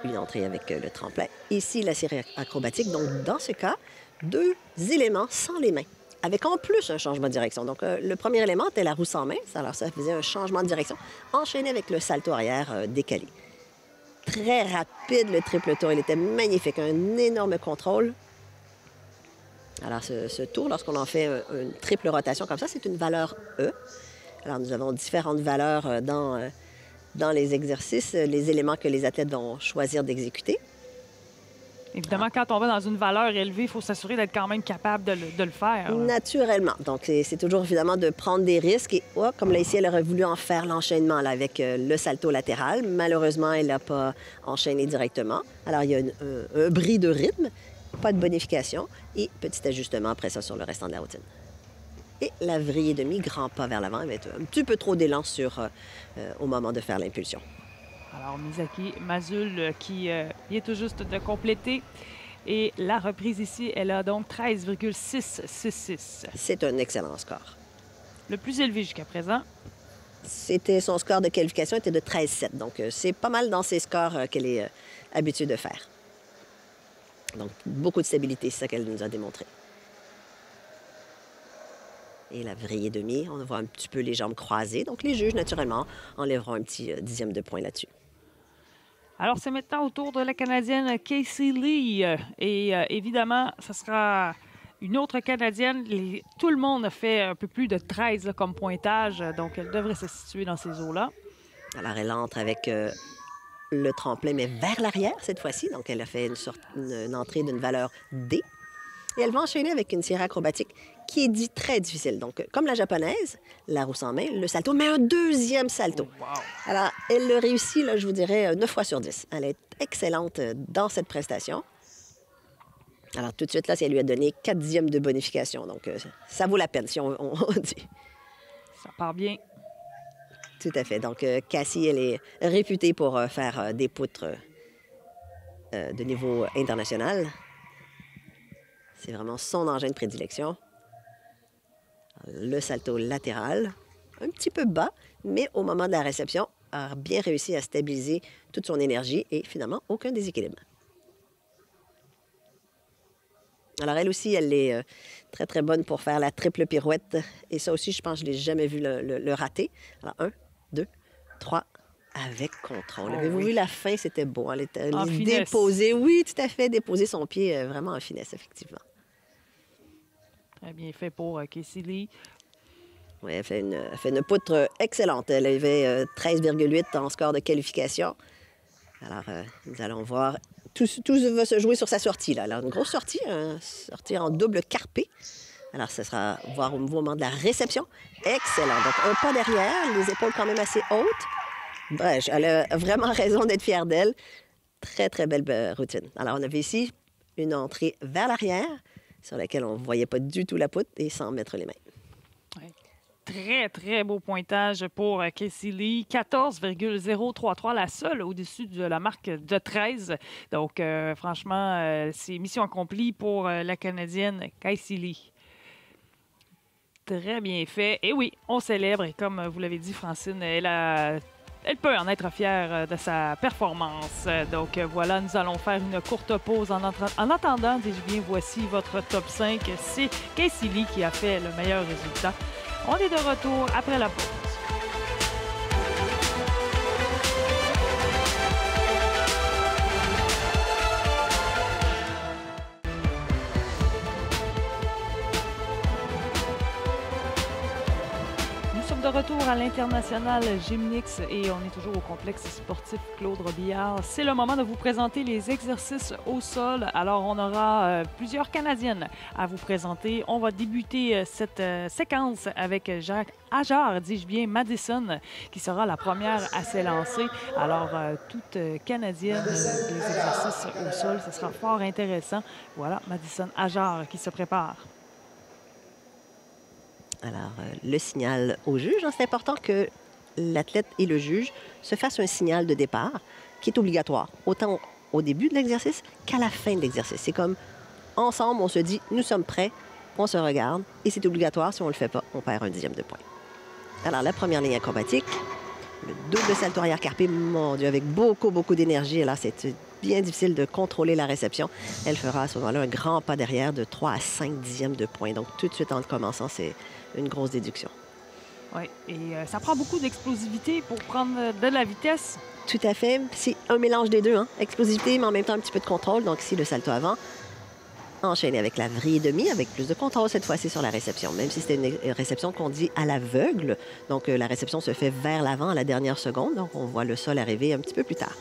une entrée avec le tremplin. Ici, la série acrobatique. Donc, dans ce cas, 2 éléments sans les mains, avec en plus un changement de direction. Donc, le premier élément était la roue sans main. Alors, ça faisait un changement de direction, enchaîné avec le salto arrière décalé. Très rapide, le triple tour. Il était magnifique. Un énorme contrôle. Alors, ce tour, lorsqu'on en fait une triple rotation comme ça, c'est une valeur E. Alors, nous avons différentes valeurs dans les exercices, les éléments que les athlètes vont choisir d'exécuter. Évidemment, quand on va dans une valeur élevée, il faut s'assurer d'être quand même capable de le faire. Naturellement. Donc, c'est toujours évidemment de prendre des risques. Et comme là, ici, elle aurait voulu en faire l'enchaînement là, avec le salto latéral. Malheureusement, elle n'a pas enchaîné directement. Alors, il y a un bris de rythme, pas de bonification et petit ajustement après ça sur le restant de la routine. Et la vrille et demi, grand pas vers l'avant, avec un petit peu trop d'élan au moment de faire l'impulsion. Alors, Misaki Mazul qui vient tout juste de compléter. Et la reprise ici, elle a donc 13,666. C'est un excellent score. Le plus élevé jusqu'à présent. Son score de qualification était de 13,7. Donc, c'est pas mal dans ses scores qu'elle est habituée de faire. Donc, beaucoup de stabilité, c'est ça qu'elle nous a démontré. Et la vrille et demi, on voit un petit peu les jambes croisées. Donc, les juges, naturellement, enlèveront un petit dixième de point là-dessus. Alors, c'est maintenant au tour de la Canadienne Casey Lee. Et évidemment, ce sera une autre Canadienne. Tout le monde a fait un peu plus de 13 là, comme pointage. Donc, elle devrait se situer dans ces eaux-là. Alors, elle entre avec le tremplin, mais vers l'arrière cette fois-ci. Donc, elle a fait une entrée d'une valeur D. Et elle va enchaîner avec une série acrobatique qui est dit très difficile. Donc, comme la japonaise, la roue sans main, le salto, mais un deuxième salto. Oh, wow. Alors, elle le réussit, là, je vous dirais, 9 fois sur 10. Elle est excellente dans cette prestation. Alors, tout de suite, là, elle lui a donné 4 dixièmes de bonification. Donc, ça vaut la peine, si on dit. Ça part bien. Tout à fait. Donc, Cassie, elle est réputée pour faire des poutres de niveau international. C'est vraiment son engin de prédilection. Le salto latéral, un petit peu bas, mais au moment de la réception, a bien réussi à stabiliser toute son énergie et finalement, aucun déséquilibre. Alors, elle aussi, elle est très, très bonne pour faire la triple pirouette. Et ça aussi, je pense que je ne l'ai jamais vu le rater. Alors, 1, 2, 3, avec contrôle. Avez-vous vu la fin? C'était beau. Elle était déposée. Oui, tout à fait. Déposer son pied vraiment en finesse, effectivement. Très bien fait pour Casey Lee. Oui, elle fait une poutre excellente. Elle avait 13,8 en score de qualification. Alors, nous allons voir. Tout va se jouer sur sa sortie, là. Alors, une grosse sortie, sortie en double carpé. Alors, ce sera voir au moment de la réception. Excellent. Donc, un pas derrière, les épaules quand même assez hautes. Bref, elle a vraiment raison d'être fière d'elle. Très, très belle routine. Alors, on avait ici une entrée vers l'arrière, sur laquelle on ne voyait pas du tout la poutre, et sans mettre les mains. Oui. Très, très beau pointage pour Casey Lee. 14,033, la seule au-dessus de la marque de 13. Donc, franchement, c'est mission accomplie pour la Canadienne Casey Lee. Très bien fait. Et oui, on célèbre. Et comme vous l'avez dit, Francine, elle peut en être fière de sa performance. Donc voilà, nous allons faire une courte pause. En attendant, dis-je bien, voici votre top 5. C'est Casey Lee qui a fait le meilleur résultat. On est de retour après la pause. De retour à l'International Gymnix et on est toujours au complexe sportif Claude Robillard. C'est le moment de vous présenter les exercices au sol. Alors, on aura plusieurs Canadiennes à vous présenter. On va débuter cette séquence avec Jacques Ajar, dis-je bien, Madison, qui sera la première à s'élancer. Alors, toute Canadienne, les exercices au sol, ce sera fort intéressant. Voilà, Madison Ajar qui se prépare. Alors, le signal au juge, c'est important que l'athlète et le juge se fassent un signal de départ qui est obligatoire, autant au début de l'exercice qu'à la fin de l'exercice. C'est comme, ensemble, on se dit, nous sommes prêts, on se regarde, et c'est obligatoire. Si on ne le fait pas, on perd 1/10 de point. Alors, la première ligne acrobatique, le double salto arrière carpé, mon Dieu, avec beaucoup, beaucoup d'énergie. Alors, c'est bien difficile de contrôler la réception. Elle fera à ce moment-là un grand pas derrière de 3 à 5/10 de point. Donc, tout de suite en commençant, c'est une grosse déduction. Oui, et ça prend beaucoup d'explosivité pour prendre de la vitesse. Tout à fait. C'est un mélange des deux, hein? Explosivité, mais en même temps un petit peu de contrôle. Donc ici, le salto avant, enchaîné avec la vrille demi, avec plus de contrôle cette fois-ci sur la réception. Même si c'était une réception qu'on dit à l'aveugle. Donc la réception se fait vers l'avant à la dernière seconde. Donc on voit le sol arriver un petit peu plus tard.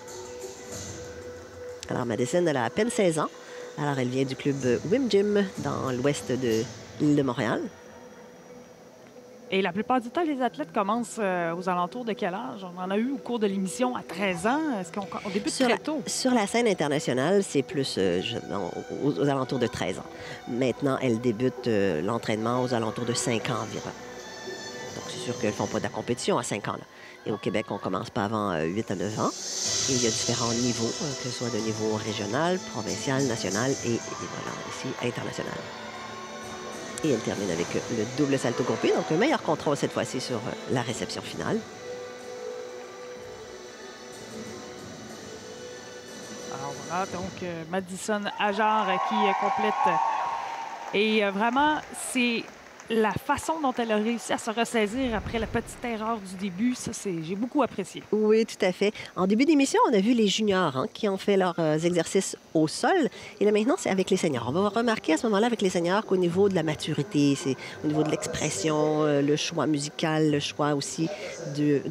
Alors Madison, elle a à peine 16 ans. Alors elle vient du club Wim Gym dans l'ouest de l'île de Montréal. Et la plupart du temps, les athlètes commencent aux alentours de quel âge? On en a eu au cours de l'émission à 13 ans. Est-ce qu'on débute très tôt? Sur la scène internationale, c'est plus aux alentours de 13 ans. Maintenant, elles débutent l'entraînement aux alentours de 5 ans environ. Donc, c'est sûr qu'elles ne font pas de la compétition à 5 ans. Là. Et au Québec, on commence pas avant 8 à 9 ans. Et il y a différents niveaux, que ce soit de niveau régional, provincial, national et voilà, ici, international. Et elle termine avec le double salto groupé, donc un meilleur contrôle cette fois-ci sur la réception finale. Alors voilà, donc Madison Ajar qui complète. Et vraiment, c'est la façon dont elle a réussi à se ressaisir après la petite erreur du début, ça, j'ai beaucoup apprécié. Oui, tout à fait. En début d'émission, on a vu les juniors qui ont fait leurs exercices au sol. Et là, maintenant, c'est avec les seniors. On va remarquer à ce moment-là avec les seniors qu'au niveau de la maturité, c'est au niveau de l'expression, le choix musical, le choix aussi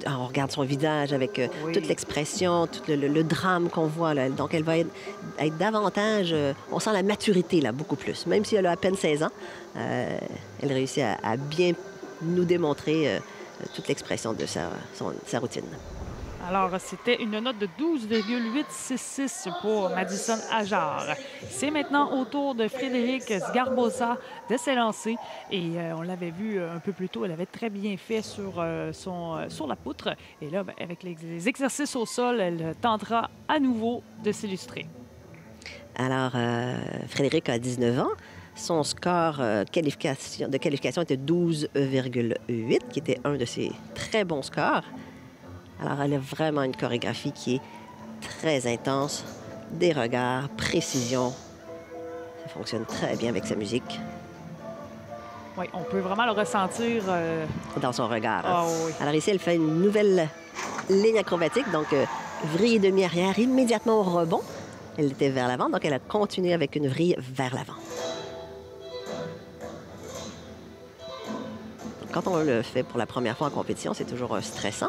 on regarde son visage avec toute l'expression, tout le drame qu'on voit. Là. Donc, elle va être davantage... on sent la maturité, là, beaucoup plus. Même si elle a à peine 16 ans, elle réussit à bien nous démontrer toute l'expression de sa routine. Alors, c'était une note de 12,866 pour Madison Ajar. C'est maintenant au tour de Frédéric Sgarbosa de s'élancer. Et on l'avait vu un peu plus tôt, elle avait très bien fait sur la poutre. Et là, avec les exercices au sol, elle tentera à nouveau de s'illustrer. Alors, Frédéric a 19 ans. Son score de qualification était 12,8, qui était un de ses très bons scores. Alors, elle a vraiment une chorégraphie qui est très intense, des regards, précision. Ça fonctionne très bien avec sa musique. Oui, on peut vraiment le ressentir. Dans son regard. Ah oui. Alors ici, elle fait une nouvelle ligne acrobatique, donc vrille demi-arrière immédiatement au rebond. Elle était vers l'avant, donc elle a continué avec une vrille vers l'avant. Quand on le fait pour la première fois en compétition, c'est toujours stressant.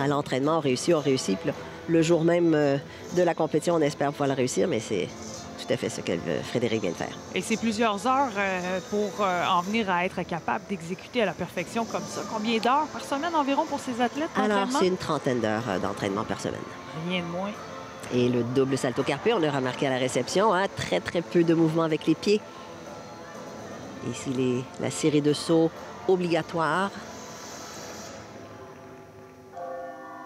À l'entraînement, on réussit. Puis là, le jour même de la compétition, on espère pouvoir le réussir, mais c'est tout à fait ce que Frédéric vient de faire. Et c'est plusieurs heures pour en venir à être capable d'exécuter à la perfection comme ça. Combien d'heures par semaine environ pour ces athlètes? Alors, c'est une trentaine d'heures d'entraînement par semaine. Rien de moins. Et le double salto carpé, on l'a remarqué à la réception, hein, très, très peu de mouvement avec les pieds. Ici, la série de sauts obligatoire.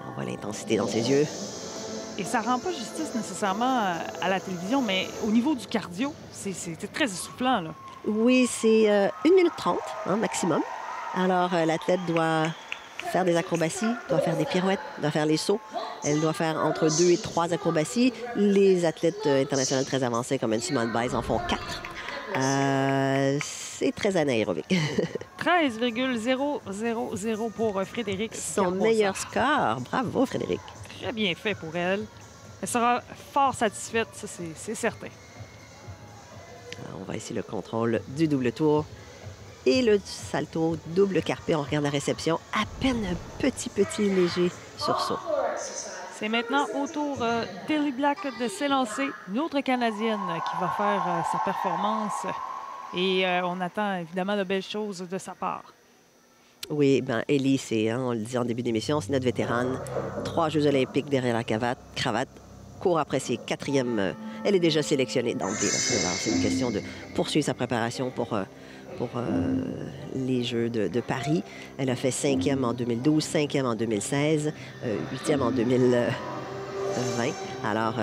On voit l'intensité dans ses yeux. Et ça rend pas justice nécessairement à la télévision, mais au niveau du cardio, c'est très essoufflant, là. Oui, c'est 1 minute 30 hein, maximum. Alors, l'athlète doit faire des acrobaties, doit faire des pirouettes, doit faire les sauts. Elle doit faire entre 2 et 3 acrobaties. Les athlètes internationaux très avancés, comme Simone Biles, en font 4. C'est très anaérobique. 13,000 pour Frédéric. Son meilleur score. Bravo, Frédéric. Très bien fait pour elle. Elle sera fort satisfaite, ça c'est certain. Alors, on va ici le contrôle du double tour et le salto double carpé. On regarde la réception. À peine un petit léger sursaut. C'est maintenant au tour d'Ellie Black de s'élancer. Une autre Canadienne qui va faire sa performance. Et on attend évidemment de belles choses de sa part. Oui, bien, Ellie, on le dit en début d'émission, c'est notre vétérane. 3 Jeux olympiques derrière la cravate. Court après ses 4e. Elle est déjà sélectionnée d'emblée. C'est une question de poursuivre sa préparation pour les Jeux de Paris. Elle a fait 5e en 2012, 5e en 2016, 8e en 2020. Alors,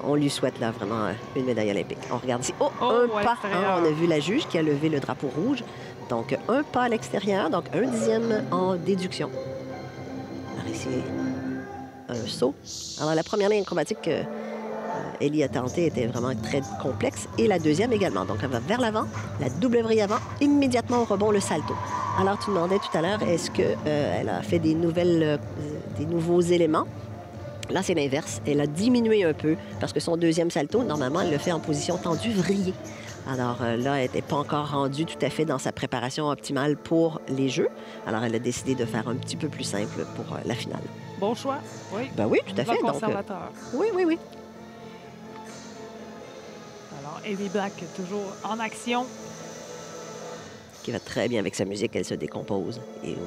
on lui souhaite là vraiment une médaille olympique. On regarde ici. Un pas. On a vu la juge qui a levé le drapeau rouge. Donc, un pas à l'extérieur, donc 1/10 en déduction. Alors ici, un saut. Alors, la première ligne acrobatique que Ellie a tentée était vraiment très complexe. Et la deuxième également. Donc, elle va vers l'avant, la double vrille avant, immédiatement au rebond, le salto. Alors, tu demandais tout à l'heure, est-ce qu'elle a fait des nouveaux éléments? Là, c'est l'inverse. Elle a diminué un peu parce que son deuxième salto, normalement, elle le fait en position tendue vrillée. Alors là, elle n'était pas encore rendue tout à fait dans sa préparation optimale pour les Jeux. Alors, elle a décidé de faire un petit peu plus simple pour la finale. Bon choix, oui. Ben oui, tout à fait. Conservateur. Oui. Alors, Ellie Black, toujours en action. Qui va très bien avec sa musique, elle se décompose. Et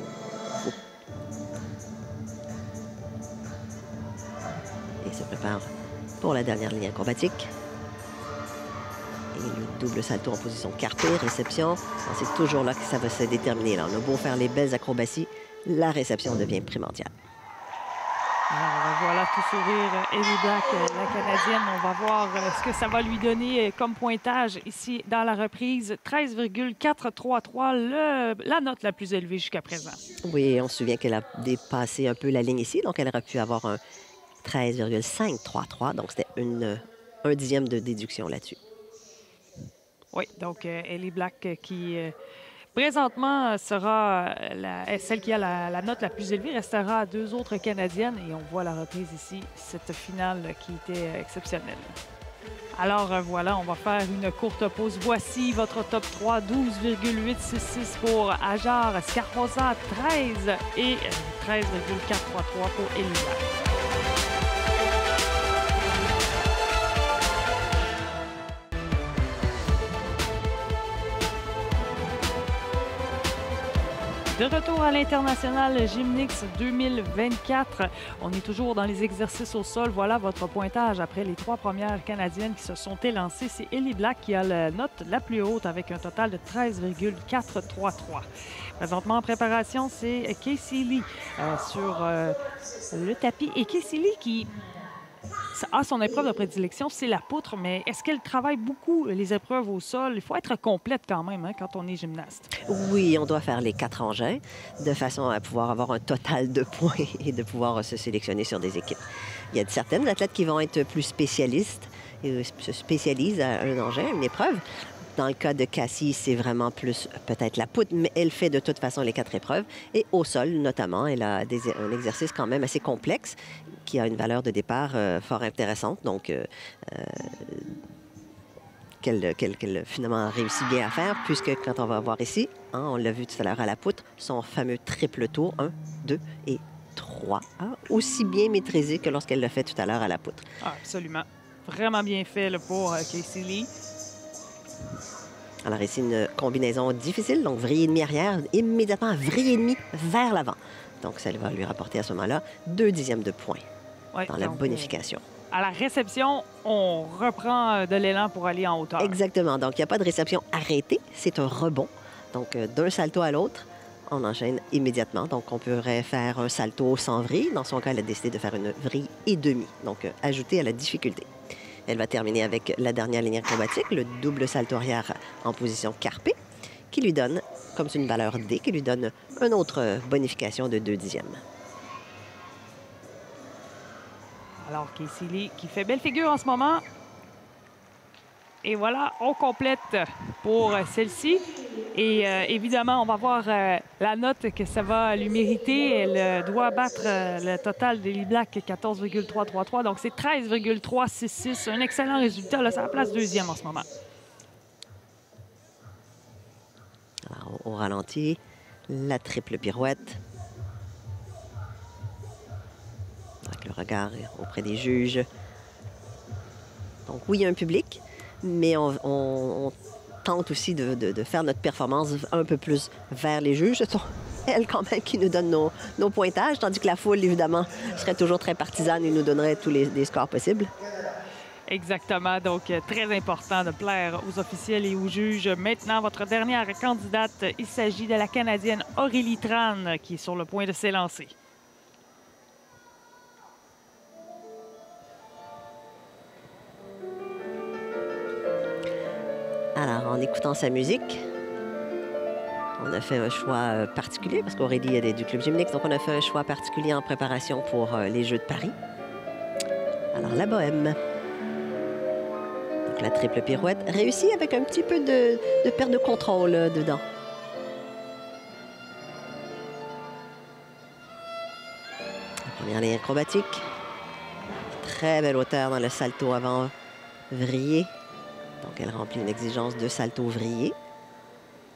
se prépare pour la dernière ligne acrobatique. Et le double salto en position carpé, réception. C'est toujours là que ça va se déterminer. Là. On a beau faire les belles acrobaties, la réception devient primordiale. Alors, voilà tout sourire Ellie Black, la Canadienne. On va voir ce que ça va lui donner comme pointage ici dans la reprise. 13,433, la note la plus élevée jusqu'à présent. Oui, on se souvient qu'elle a dépassé un peu la ligne ici, donc elle aurait pu avoir un 13,533, donc c'était un dixième de déduction là-dessus. Oui, donc Ellie Black qui présentement sera celle qui a la note la plus élevée, restera à 2 autres Canadiennes et on voit la reprise ici, cette finale qui était exceptionnelle. Alors voilà, on va faire une courte pause. Voici votre top 3, 12,866 pour Hajar Scarposa, 13 et 13,433 pour Ellie Black. De retour à l'International Gymnix 2024. On est toujours dans les exercices au sol. Voilà votre pointage après les 3 premières Canadiennes qui se sont élancées. C'est Ellie Black qui a la note la plus haute avec un total de 13,433. Présentement en préparation, c'est Casey Lee sur le tapis. Et Casey Lee qui son épreuve de prédilection, c'est la poutre, mais est-ce qu'elle travaille beaucoup les épreuves au sol? Il faut être complète quand même hein, quand on est gymnaste. Oui, on doit faire les 4 engins de façon à pouvoir avoir un total de points et de pouvoir se sélectionner sur des équipes. Il y a certaines athlètes qui vont être plus spécialistes et se spécialisent à un engin, une épreuve. Dans le cas de Cassie, c'est vraiment plus peut-être la poutre, mais elle fait de toute façon les 4 épreuves. Et au sol, notamment, elle a un exercice quand même assez complexe qui a une valeur de départ fort intéressante. Donc, qu'elle finalement réussit bien à faire, puisque quand on va voir ici, hein, on l'a vu tout à l'heure à la poutre, son fameux triple tour, 1, 2 et 3, hein, aussi bien maîtrisé que lorsqu'elle l'a fait tout à l'heure à la poutre. Ah, absolument. Vraiment bien fait là, pour Casey Lee. Alors ici, une combinaison difficile, donc vrille et demi arrière, immédiatement vrille et demi vers l'avant. Donc ça va lui rapporter à ce moment-là 2 dixièmes de point dans la bonification. À la réception, on reprend de l'élan pour aller en hauteur. Exactement. Donc il n'y a pas de réception arrêtée, c'est un rebond. Donc d'un salto à l'autre, on enchaîne immédiatement. Donc on pourrait faire un salto sans vrille. Dans son cas, elle a décidé de faire une vrille et demi, donc ajouter à la difficulté. Elle va terminer avec la dernière ligne acrobatique, le double salto arrière en position carpé, qui lui donne, comme c'est une valeur D, qui lui donne une autre bonification de 2 dixièmes. Alors, Casey Lee qui fait belle figure en ce moment. Et voilà, on complète pour celle-ci. Et évidemment, on va voir la note que ça va lui mériter. Elle doit battre le total de Black 14,333. Donc, c'est 13,366. Un excellent résultat. Là, ça place 2e en ce moment. Alors, au ralenti, la triple pirouette. Avec le regard auprès des juges. Donc, oui, il y a un public, mais on tente aussi de faire notre performance un peu plus vers les juges. Ce sont elles, quand même, qui nous donnent nos pointages, tandis que la foule, évidemment, serait toujours très partisane et nous donnerait tous les scores possibles. Exactement. Donc, très important de plaire aux officiels et aux juges. Maintenant, votre dernière candidate, il s'agit de la Canadienne Aurélie Tran, qui est sur le point de s'élancer. Alors, en écoutant sa musique, on a fait un choix particulier, parce qu'Aurélie elle est du Club Gymnix, donc on a fait un choix particulier en préparation pour les Jeux de Paris. Alors, la bohème. Donc, la triple pirouette réussie avec un petit peu de perte de contrôle dedans. La première ligne acrobatique. Très belle hauteur dans le salto avant vrillé. Donc, elle remplit une exigence de salto vrillé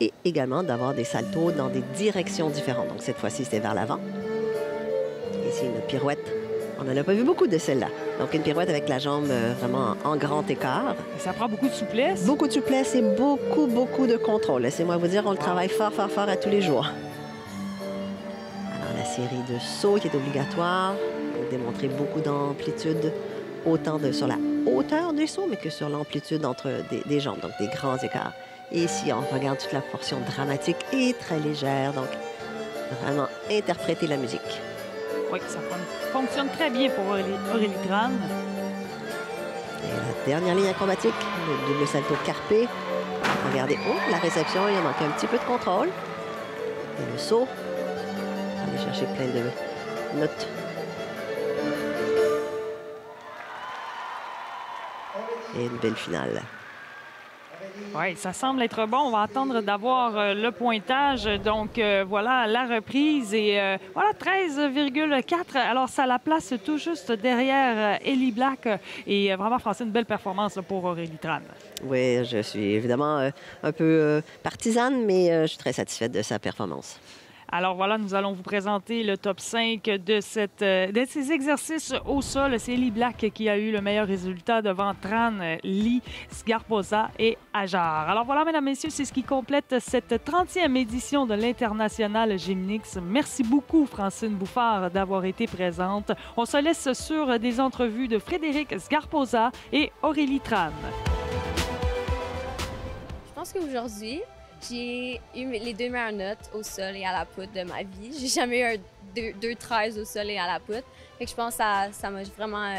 et également d'avoir des saltos dans des directions différentes. Donc, cette fois-ci, c'était vers l'avant. Ici, une pirouette. On n'en a pas vu beaucoup de celle-là. Donc, une pirouette avec la jambe vraiment en grand écart. Et ça prend beaucoup de souplesse. Beaucoup de souplesse et beaucoup, beaucoup de contrôle. Laissez-moi vous dire, on le travaille fort, fort, fort à tous les jours. Alors, la série de sauts qui est obligatoire pour démontrer beaucoup d'amplitude, autant sur la hauteur des sauts, mais que sur l'amplitude entre des jambes, donc des grands écarts. Et ici, on regarde toute la portion dramatique et très légère, donc vraiment interpréter la musique. Oui, ça fonctionne très bien pour Aurélie Tran. Et la dernière ligne acrobatique, le double salto carpé. Regardez, oh, la réception, il manque un petit peu de contrôle. Et le saut, on va aller chercher plein de notes. Et une belle finale. Oui, ça semble être bon. On va attendre d'avoir le pointage. Donc, voilà la reprise. Et voilà, 13,4. Alors, ça la place tout juste derrière Ellie Black. Et vraiment, Francine, une belle performance là, pour Aurélie Tran. Oui, je suis évidemment un peu partisane, mais je suis très satisfaite de sa performance. Alors voilà, nous allons vous présenter le top 5 de ces exercices au sol. C'est Ellie Black qui a eu le meilleur résultat devant Tran, Lee, Sgarboza et Ajar. Alors voilà, mesdames, messieurs, c'est ce qui complète cette 30e édition de l'International Gymnix. Merci beaucoup, Francine Bouffard, d'avoir été présente. On se laisse sur des entrevues de Frédéric Sgarboza et Aurélie Tran. Je pense qu'aujourd'hui, j'ai eu les 2 meilleures notes au sol et à la poutre de ma vie. J'ai jamais eu 2,13 au sol et à la poutre. Fait que je pense que ça m'a vraiment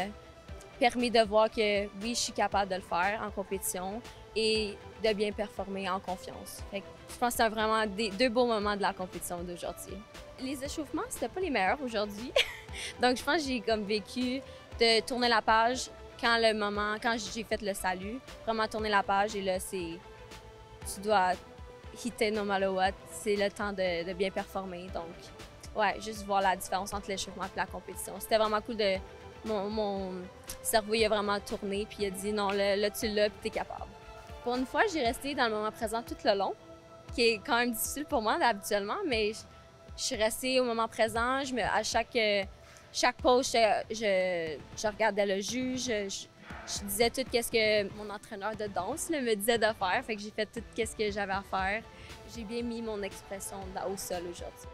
permis de voir que oui, je suis capable de le faire en compétition et de bien performer en confiance. Fait que je pense que c'est vraiment deux beaux moments de la compétition d'aujourd'hui. Les échauffements, c'était pas les meilleurs aujourd'hui. Donc je pense que j'ai comme vécu de tourner la page quand j'ai fait le salut, vraiment tourner la page et là, tu dois hitter no matter what. C'est le temps de bien performer. Donc, ouais, juste voir la différence entre l'échauffement et la compétition. C'était vraiment cool mon cerveau, il a vraiment tourné puis il a dit non, là tu l'as puis t'es capable. Pour une fois, j'ai resté dans le moment présent tout le long, qui est quand même difficile pour moi habituellement, mais je suis restée au moment présent. À chaque pause, je regardais le juge, je disais tout ce que mon entraîneur de danse me disait de faire. Fait que j'ai fait tout ce que j'avais à faire. J'ai bien mis mon expression au sol aujourd'hui.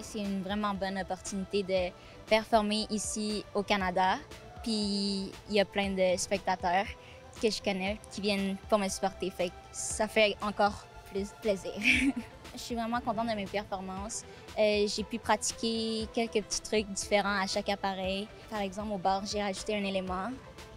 C'est une vraiment bonne opportunité de performer ici au Canada. Puis il y a plein de spectateurs que je connais qui viennent pour me supporter. Fait que ça fait encore plus plaisir. Je suis vraiment contente de mes performances. J'ai pu pratiquer quelques petits trucs différents à chaque appareil. Par exemple, au bar, j'ai rajouté un élément,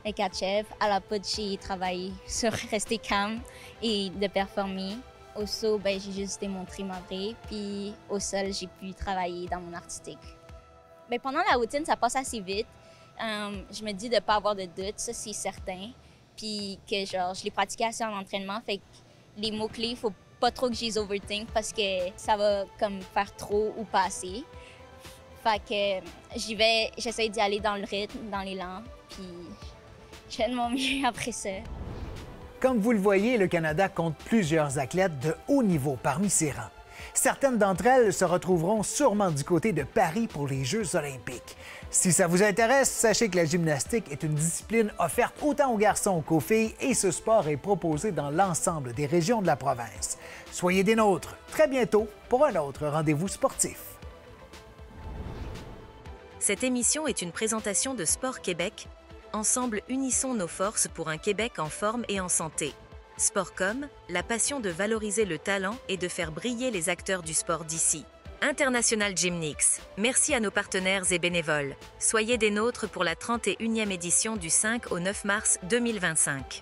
le catch-up. À la poutre, j'ai travaillé sur rester calme et de performer. Au saut, j'ai juste démontré ma vraie. Puis au sol, j'ai pu travailler dans mon artistique. Pendant la routine, ça passe assez vite. Je me dis de ne pas avoir de doute, ça c'est certain. Puis que je l'ai pratiqué assez en entraînement. Fait que les mots-clés, il faut pas trop que je les overthink parce que ça va comme faire trop ou pas assez. Fait que j'essaie d'y aller dans le rythme, dans l'élan, puis je fais de mon mieux après ça. Comme vous le voyez, le Canada compte plusieurs athlètes de haut niveau parmi ses rangs. Certaines d'entre elles se retrouveront sûrement du côté de Paris pour les Jeux olympiques. Si ça vous intéresse, sachez que la gymnastique est une discipline offerte autant aux garçons qu'aux filles et ce sport est proposé dans l'ensemble des régions de la province. Soyez des nôtres très bientôt pour un autre rendez-vous sportif. Cette émission est une présentation de Sport Québec. Ensemble, unissons nos forces pour un Québec en forme et en santé. Sportcom, la passion de valoriser le talent et de faire briller les acteurs du sport d'ici. International Gymnics, merci à nos partenaires et bénévoles. Soyez des nôtres pour la 31e édition du 5 au 9 mars 2025.